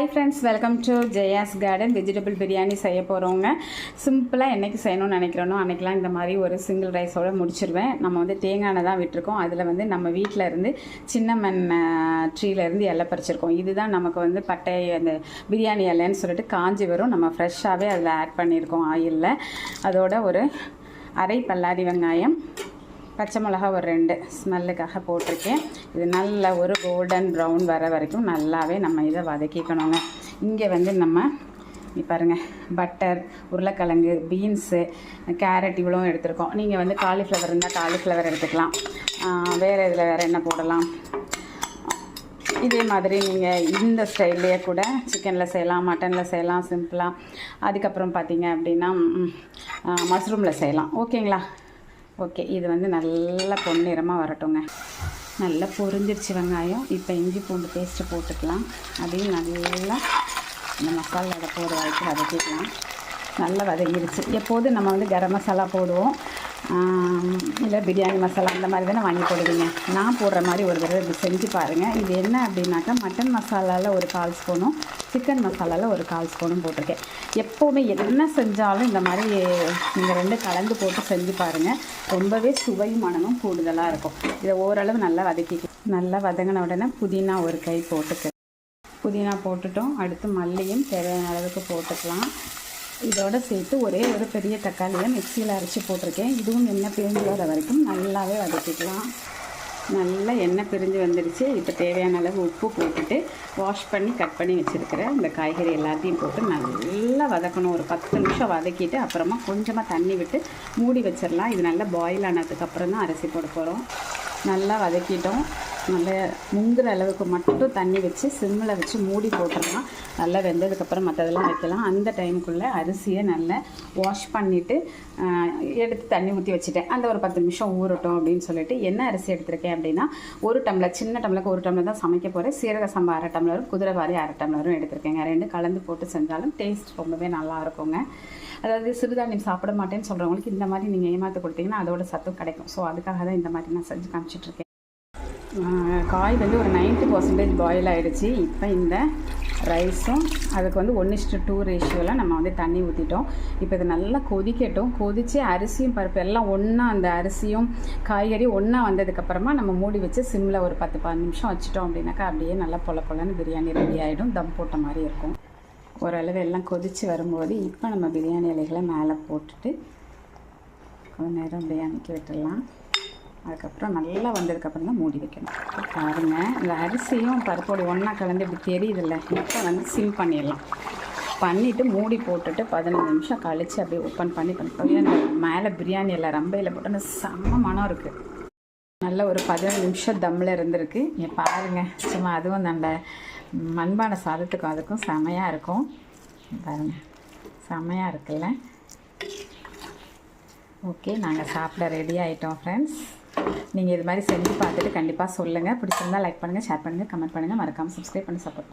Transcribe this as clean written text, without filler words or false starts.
Hi friends, welcome to Jaya's garden. Vegetable biryani செய்ய போகிறவங்க சிம்பிளாக என்றைக்கு செய்யணும்னு நினைக்கிறோனோ அன்றைக்கெலாம் இந்த மாதிரி ஒரு சிங்கிள் ரைஸோடு முடிச்சிடுவேன். நம்ம வந்து தேங்காய் எண்ணெய் தான் விட்டுருக்கோம். அதில் வந்து நம்ம வீட்டில் இருந்து சின்ன மண் ட்ரீலேருந்து இலை பறிச்சிருக்கோம். இதுதான் நமக்கு வந்து பட்டை அந்த பிரியாணி இலைன்னு சொல்லிட்டு காஞ்சி வரும். நம்ம ஃப்ரெஷ்ஷாகவே அதில் ஆட் பண்ணியிருக்கோம் ஆயிலில். அதோட ஒரு அரை பல்லாரி வெங்காயம், பச்சை மிளகா ஒரு 2 ஸ்மெல்லுக்காக போட்டிருக்கேன். இது நல்ல ஒரு கோல்டன் ப்ரௌன் வர வரைக்கும் நல்லாவே நம்ம இதை வதக்கிக்கணுங்க. இங்கே வந்து நம்ம பாருங்கள், பட்டர், உருளைக்கிழங்கு, பீன்ஸு, கேரட் இவ்வளோ எடுத்துருக்கோம். நீங்கள் வந்து காலிஃப்ளவர் இருந்தால் காலிஃப்ளவர் எடுத்துக்கலாம். வேறு இதில் வேறு என்ன போடலாம், இதே மாதிரி நீங்கள் இந்த ஸ்டைல்லையே கூட சிக்கனில் செய்யலாம், மட்டனில் செய்யலாம் சிம்பிளாக. அதுக்கப்புறம் பார்த்தீங்க அப்படின்னா மஷ்ரூமில் செய்யலாம். ஓகேங்களா? ஓகே, இது வந்து நல்லா பொன்னிறமாக வரட்டுங்க. நல்லா பொரிஞ்சிருச்சு வெங்காயம். இப்போ இஞ்சி பூண்டு பேஸ்ட்டு போட்டுக்கலாம். அதையும் நல்லா இந்த மசாலாவில் போடுற வரைக்கும் வதக்கிக்கலாம். நல்லா வதங்கிடுச்சு. எப்போது நம்ம வந்து கரம் மசாலா போடுவோம், இல்லை பிரியாணி மசாலா அந்த மாதிரி தானே வாங்கி போடுவீங்க. நான் போடுற மாதிரி ஒரு தடவை இது செஞ்சு பாருங்கள். இது என்ன அப்படின்னாக்கா, மட்டன் மசாலாவில் ஒரு 1/4 ஸ்பூனும் சிக்கன் மசாலாவில் ஒரு 1/4 ஸ்பூனும் போட்டிருக்கேன். எப்போவுமே என்ன செஞ்சாலும் இந்த மாதிரி நீங்கள் 2 கலந்து போட்டு செஞ்சு பாருங்கள். ரொம்பவே சுவையும் மனமும் கூடுதலாக இருக்கும். இதை ஓரளவு நல்லா நல்லா வதங்கின உடனே புதினா ஒரு கை புதினா போட்டுட்டோம். அடுத்து மல்லியும் தேவையான அளவுக்கு போட்டுக்கலாம். இதோடு சேர்த்து ஒரே ஒரு பெரிய தக்காளியை மிக்சியில் அரைச்சி போட்டிருக்கேன். இதுவும் எண்ணெய் பிரிஞ்சு வர வரைக்கும் நல்லாவே வதக்கிக்கலாம். நல்லா எண்ணெய் பிரிஞ்சு வந்துடுச்சு. இப்போ தேவையான அளவு உப்பு போட்டுட்டு வாஷ் பண்ணி கட் பண்ணி வச்சுருக்கிற இந்த காய்கறி எல்லாத்தையும் போட்டு நல்லா வதக்கணும். ஒரு 10 நிமிஷம் வதக்கிட்டு அப்புறமா கொஞ்சமாக தண்ணி விட்டு மூடி வச்சிடலாம். இது நல்லா பாயில் ஆனதுக்கப்புறம் தான் அரிசி போட போகிறோம். நல்லா வதக்கிட்டோம். நல்லா முங்குற அளவுக்கு மட்டும் தண்ணி வச்சு சிம்மில் வச்சு மூடி போட்டுடலாம். நல்லா வெந்ததுக்கப்புறம் மற்றதெல்லாம் வைக்கலாம். அந்த டைமுக்குள்ளே அரிசியை நல்லா வாஷ் பண்ணிவிட்டு எடுத்து தண்ணி ஊற்றி வச்சுட்டேன். அந்த ஒரு 10 நிமிஷம் ஊறட்டும் அப்படின்னு சொல்லிட்டு என்ன அரிசி எடுத்திருக்கேன் அப்படின்னா, 1 டம்ளர், சின்ன டம்ளருக்கு 1 டம்ளர் தான் சமைக்க போகிறேன். சீரக சம்பா 1/2 டம்ளரும் குதிரைவாரி 1/2 டம்ளரும் எடுத்திருக்கேங்க. 2 கலந்து போட்டு செஞ்சாலும் டேஸ்ட் ரொம்பவே நல்லா இருக்குங்க. அதாவது சிறுதானியம் சாப்பிட மாட்டேன்னு சொல்கிறவங்களுக்கு இந்த மாதிரி நீங்கள் ஏமாற்ற கொடுத்தீங்கன்னா அதோட சத்தும் கிடைக்கும். ஸோ அதுக்காக தான் இந்த மாதிரி நான் செஞ்சு காமிச்சிட்ருக்கேன். காய் வந்து ஒரு 90% பாயில் ஆகிடுச்சு. இப்போ இந்த ரைஸும் அதுக்கு வந்து 1:2 ரேஷியோவில் நம்ம வந்து தண்ணி ஊற்றிட்டோம். இப்போ இது நல்லா கொதிக்கட்டும். கொதித்து அரிசியும் பருப்பு எல்லாம் ஒன்றா, அந்த அரிசியும் காய்கறி ஒன்றா வந்ததுக்கப்புறமா நம்ம மூடி வச்சு சிம்மில் ஒரு 10-15 நிமிஷம் வச்சுட்டோம் அப்படின்னாக்கா அப்படியே நல்லா பொலன்னு பிரியாணி ரெடி ஆகிடும். தம் போட்ட மாதிரி இருக்கும். ஓரளவு எல்லாம் கொதித்து வரும்போது இப்போ நம்ம பிரியாணி இலைகளை மேலே போட்டுட்டு கொஞ்சம் நேரம் அப்படியே அமைக்க விட்டுடலாம். அதுக்கப்புறம் நல்லா வந்ததுக்கப்புறம் தான் மூடி வைக்கணும். பாருங்கள், இந்த அரிசியும் பருப்போடு ஒன்றா கலந்து இப்படி தெரியுதில்ல. இப்போ வந்து சிம் பண்ணிவிட்டு மூடி போட்டுட்டு 15 நிமிஷம் கழித்து அப்படியே ஓப்பன் பண்ணி அந்த மேலே பிரியாணி எல்லாம் ரம்பையில் போட்டோன்னு செம்ம மனம் இருக்குது. நல்ல ஒரு 15 நிமிஷம் தம்மில் இருந்திருக்கு. பாருங்கள், சும்மா அதுவும் அந்த மண்பான சாதத்துக்கும் அதுக்கும் செமையாக இருக்கும். பாருங்கள், செமையாக இருக்குல்ல. ஓகே, நாங்கள் சாப்பிட ரெடி ஆகிட்டோம் ஃப்ரெண்ட்ஸ். நீங்கள் இது மாதிரி செஞ்சு பார்த்துட்டு கண்டிப்பாக சொல்லுங்கள். பிடிச்சிருந்தால் லைக் பண்ணுங்கள், ஷேர் பண்ணுங்கள், கமெண்ட் பண்ணுங்கள். மறக்காமல் சப்ஸ்கிரைப் பண்ணி சப்போர்ட் பண்ணுங்கள்.